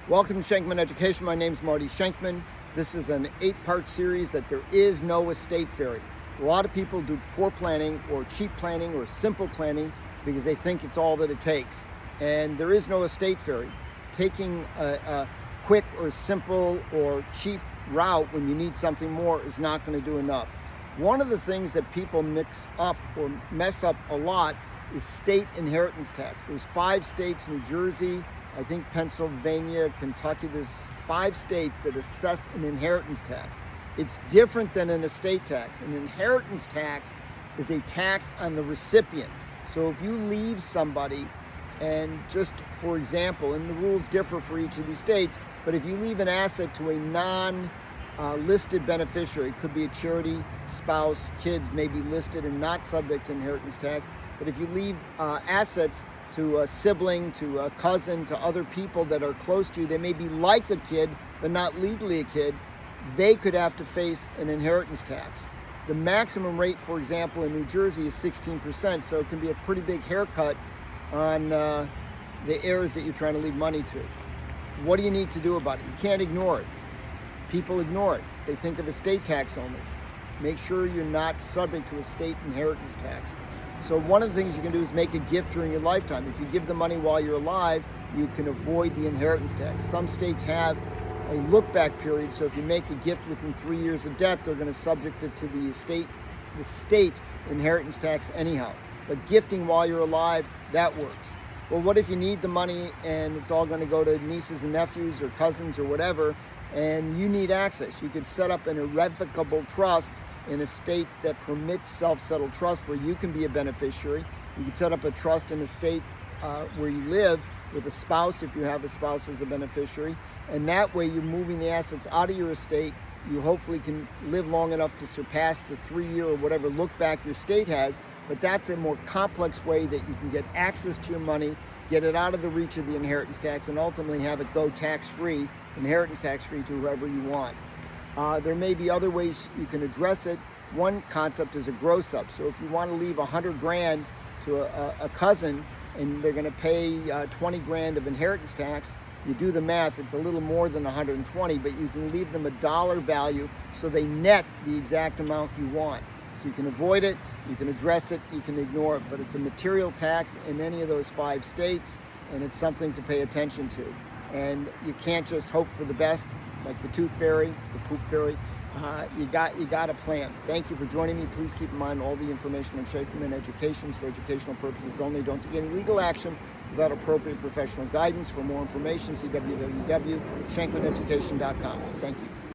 Welcome to Shenkman Education. My name is Marty Shenkman. This is an 8-part series that there is no estate fairy. A lot of people do poor planning or cheap planning or simple planning because they think it's all that it takes. And there is no estate fairy. Taking a quick or simple or cheap route when you need something more is not going to do enough. One of the things that people mix up or mess up a lot is state inheritance tax. There's 5 states, New Jersey, I think Pennsylvania, Kentucky, there's 5 states that assess an inheritance tax. It's different than an estate tax. An inheritance tax is a tax on the recipient. So if you leave somebody, and just for example, and the rules differ for each of these states, but if you leave an asset to a non-listed beneficiary, it could be a charity, spouse, kids may be listed and not subject to inheritance tax, but if you leave assets to a sibling, to a cousin, to other people that are close to you, they may be like a kid, but not legally a kid, they could have to face an inheritance tax. The maximum rate, for example, in New Jersey is 16%, so it can be a pretty big haircut on the heirs that you're trying to leave money to. What do you need to do about it? You can't ignore it. People ignore it. They think of estate tax only. Make sure you're not subject to estate inheritance tax. So one of the things you can do is make a gift during your lifetime. If you give the money while you're alive, you can avoid the inheritance tax. Some states have a look-back period, so if you make a gift within 3 years of death, they're going to subject it to the state inheritance tax anyhow. But gifting while you're alive, that works. Well, what if you need the money and it's all going to go to nieces and nephews or cousins or whatever, and you need access? You could set up an irrevocable trust in a state that permits self-settled trust where you can be a beneficiary. You can set up a trust in a state where you live with a spouse if you have a spouse as a beneficiary, and that way you're moving the assets out of your estate. You hopefully can live long enough to surpass the 3-year or whatever look back your state has, but that's a more complex way that you can get access to your money, get it out of the reach of the inheritance tax, and ultimately have it go tax-free, inheritance tax-free, to whoever you want. There may be other ways you can address it. One concept is a gross up. So if you want to leave 100 grand to a cousin and they're going to pay 20 grand of inheritance tax, you do the math, it's a little more than 120, but you can leave them a dollar value so they net the exact amount you want. So you can avoid it, you can address it, you can ignore it, but it's a material tax in any of those 5 states, and it's something to pay attention to. And you can't just hope for the best, like the tooth fairy, the poop fairy. You got a plan. Thank you for joining me. Please keep in mind all the information on Shenkman Education is for educational purposes only. Don't take any legal action without appropriate professional guidance. For more information, see www.shenkmaneducation.com. Thank you.